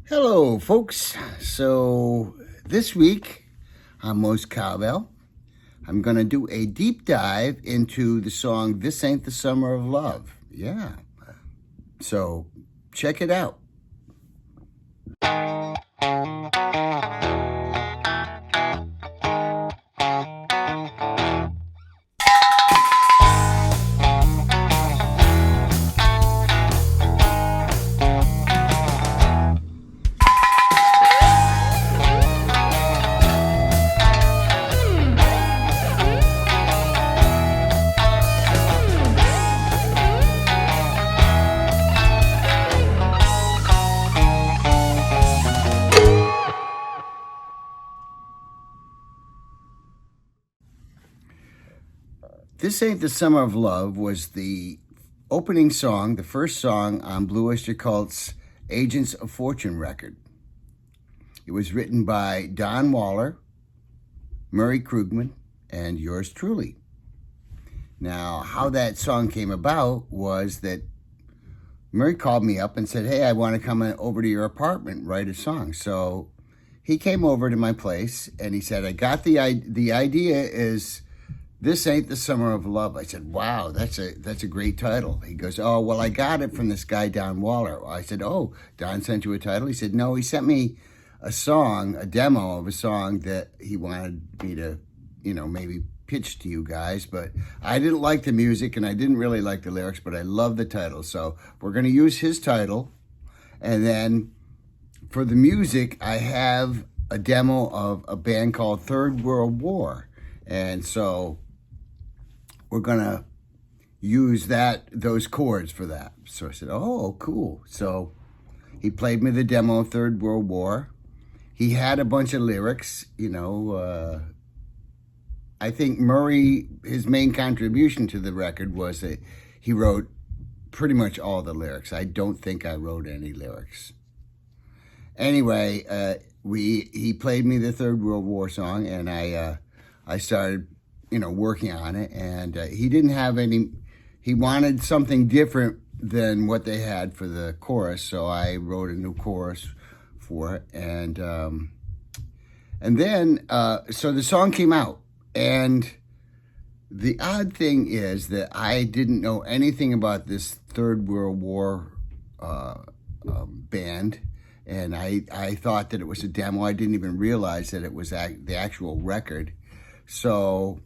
Hello, folks. So this week on MoCoS8E13, I'm going to do a deep dive into the song This Ain't the Summer of Love. Yeah. So check it out. This Ain't the Summer of Love was the opening song, the first song on Blue Oyster Cult's Agents of Fortune record. It was written by Don Waller, Murray Krugman, and yours truly. Now, how that song came about was that Murray called me up and said, hey, I want to come over to your apartment and write a song. So he came over to my place and he said, I got the idea is This Ain't the Summer of Love. I said, wow, that's a great title. He goes, oh, well, I got it from this guy, Don Waller. I said, oh, Don sent you a title? He said, no, he sent me a song, a demo of a song that he wanted me to, maybe pitch to you guys. But I didn't like the music and I didn't really like the lyrics, but I love the title. So we're going to use his title. And then for the music, I have a demo of a band called Third World War. And so we're going to use those chords for that. So I said, oh, cool. So he played me the demo of Third World War. He had a bunch of lyrics, I think Murray, his main contribution to the record was that he wrote pretty much all the lyrics. I don't think I wrote any lyrics. Anyway, he played me the Third World War song, and I started working on it, and he didn't have he wanted something different than what they had for the chorus, so I wrote a new chorus for it, and then so the song came out, and the odd thing is that I didn't know anything about this Third World War band, and I thought that it was a demo. I didn't even realize that it was the actual record. So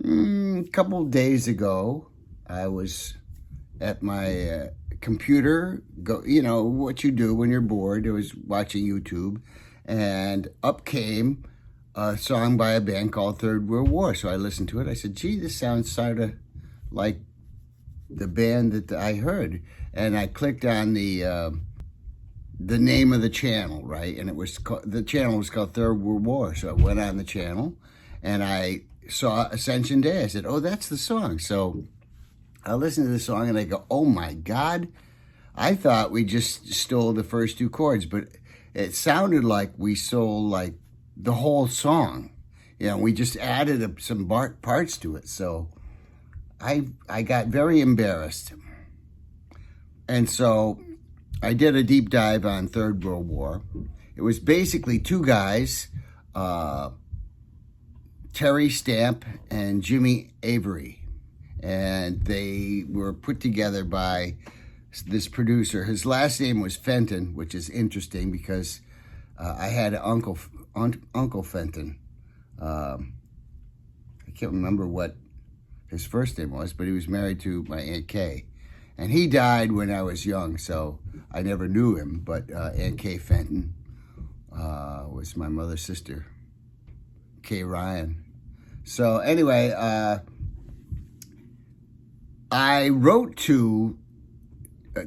a couple of days ago, I was at my computer, what you do when you're bored. I was watching YouTube, and up came a song by a band called Third World War. So I listened to it. I said, gee, this sounds sort of like the band that I heard. And I clicked on the name of the channel, right? And the channel was called Third World War. So I went on the channel, and I saw Ascension Day. I said, oh, that's the song. So I listened to the song, and I go, oh, my God. I thought we just stole the first two chords, but it sounded like we stole, like, the whole song. We just added some parts to it. So I got very embarrassed. And so I did a deep dive on Third World War. It was basically two guys, Terry Stamp and Jimmy Avery, and they were put together by this producer. His last name was Fenton, which is interesting because I had an Uncle Fenton. I can't remember what his first name was, but he was married to my Aunt Kay, and he died when I was young, so I never knew him. But Aunt Kay Fenton was my mother's sister, Kay Ryan. So anyway, I wrote to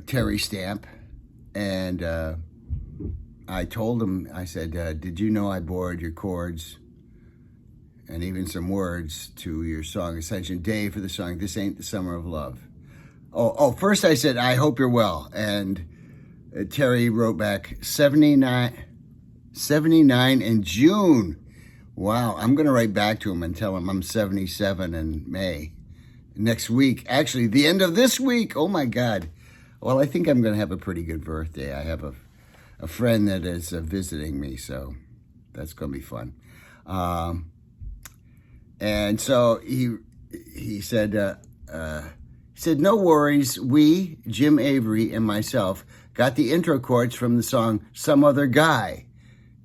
Terry Stamp, and I told him, I said, did you know I borrowed your chords and even some words to your song Ascension Day for the song This Ain't the Summer of Love? Oh, first I said, I hope you're well. And Terry wrote back, 79 in June. Wow, I'm going to write back to him and tell him I'm 77 in May. Next week, actually, the end of this week. Oh, my God. Well, I think I'm going to have a pretty good birthday. I have a friend that is visiting me, so that's going to be fun. And so he said, no worries. We, Jim Avery and myself, got the intro chords from the song "Some Other Guy."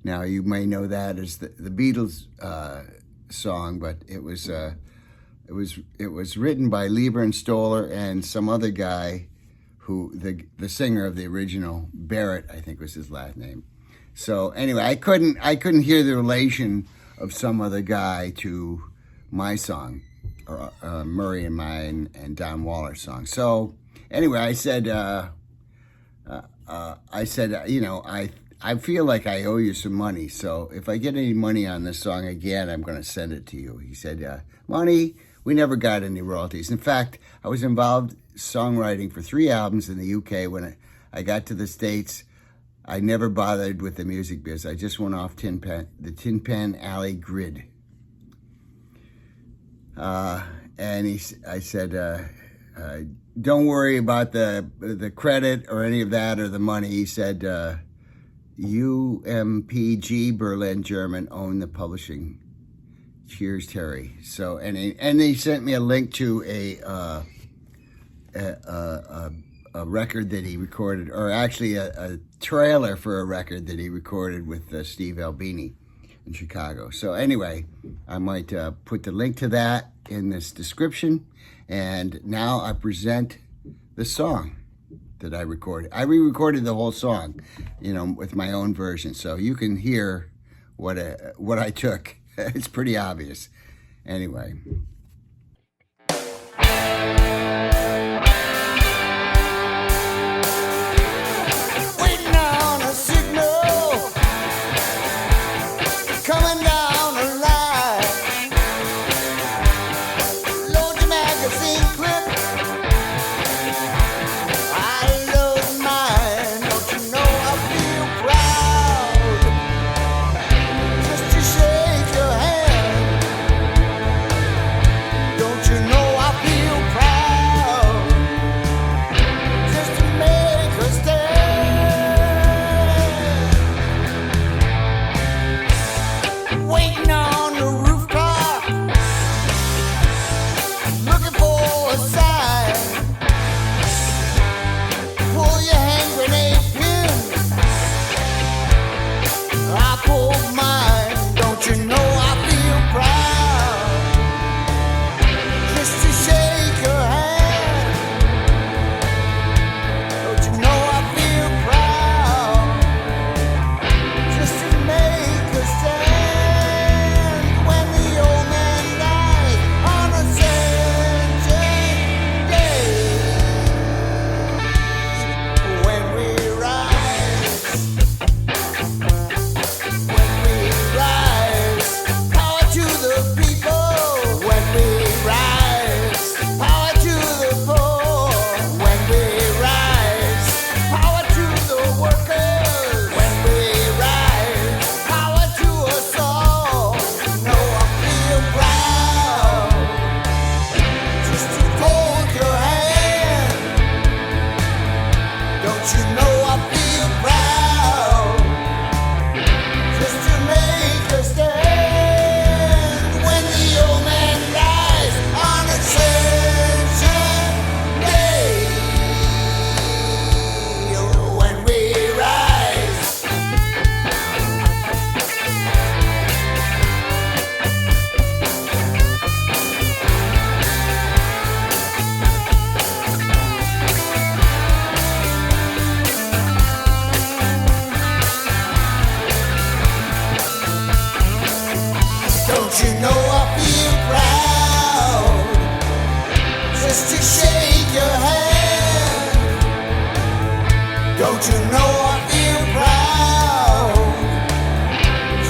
Now you may know that as the Beatles song, but it was written by Lieber and Stoller and some other guy, who the singer of the original, Barrett, I think was his last name. So anyway, I couldn't hear the relation of "Some Other Guy" to my song, or Murray and mine and Don Waller's song. So anyway, I said, I feel like I owe you some money. So if I get any money on this song again, I'm going to send it to you. He said, money, we never got any royalties. In fact, I was involved songwriting for 3 albums in the UK. When I got to the States, I never bothered with the music biz. I just went off the Tin Pan Alley grid. And I said, don't worry about the credit or any of that or the money. He said, UMPG Berlin German own the publishing. Cheers, Terry. So and he sent me a link to a record that he recorded, or actually a trailer for a record that he recorded with Steve Albini in Chicago. So anyway, I might put the link to that in this description. And now I present the song that I recorded. I re-recorded the whole song, with my own version, so you can hear what I took. It's pretty obvious. Anyway. Waiting on a signal, coming down the line. Load your magazine clip. I load mine. Don't you know I feel proud just to shake your hand? Don't you know I feel proud just to make a stand? Waiting on the rooftop, looking for a sign. Pull your hand grenade pin, I pull mine. Don't you know I feel proud just to shake your hand? Don't you know I feel proud just to make a stand? When the old man died on Ascension Day, when we rise, power to the people. When we rise, power to the poor. When we rise, power to the workers. When we rise, power to us all. No, I feel proud just to hold your hand. Don't you know I feel proud just to make a stand? When the old man dies on Ascension Day, when we rise, don't you know I feel proud just to shake your hand? Don't you know I feel proud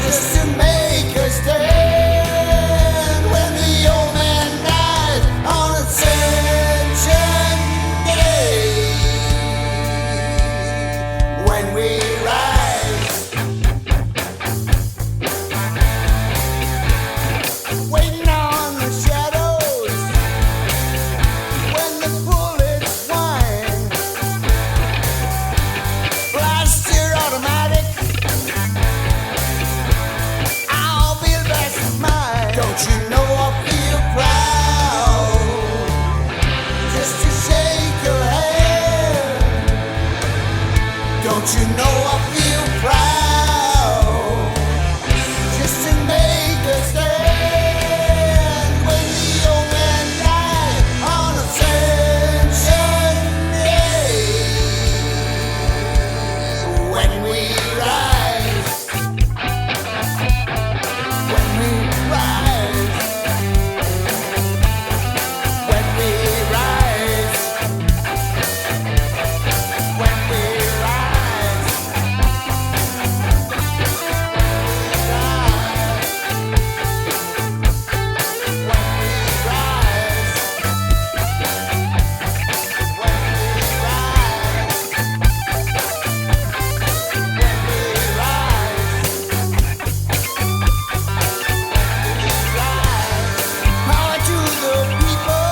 just to make a stand? When the old man dies on Ascension Day, when we rise, waiting on the shadows. When the bullets whine, fly Don't you know I feel proud just to make a stand when the old man died on Ascension Day. When we rise, when we rise, when we rise, when we rise, power to the people,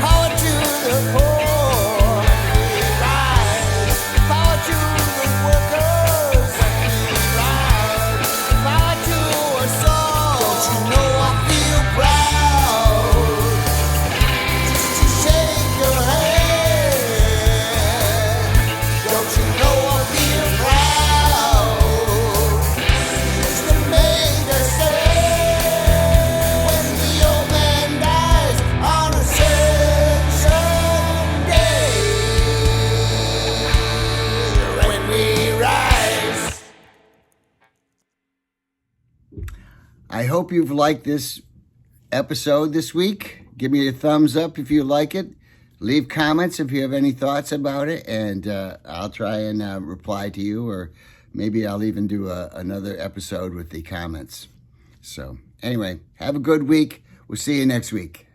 power to the poor, power to the workers, power to us all. Don't you know I feel proud just to shake your hand? Don't you know I feel proud just to make a stand when the old man dies on Ascension Day. When we rise. I hope you've liked this episode this week. Give me a thumbs up if you like it. Leave comments if you have any thoughts about it, and I'll try and reply to you, or maybe I'll even do another episode with the comments. So anyway, have a good week. We'll see you next week.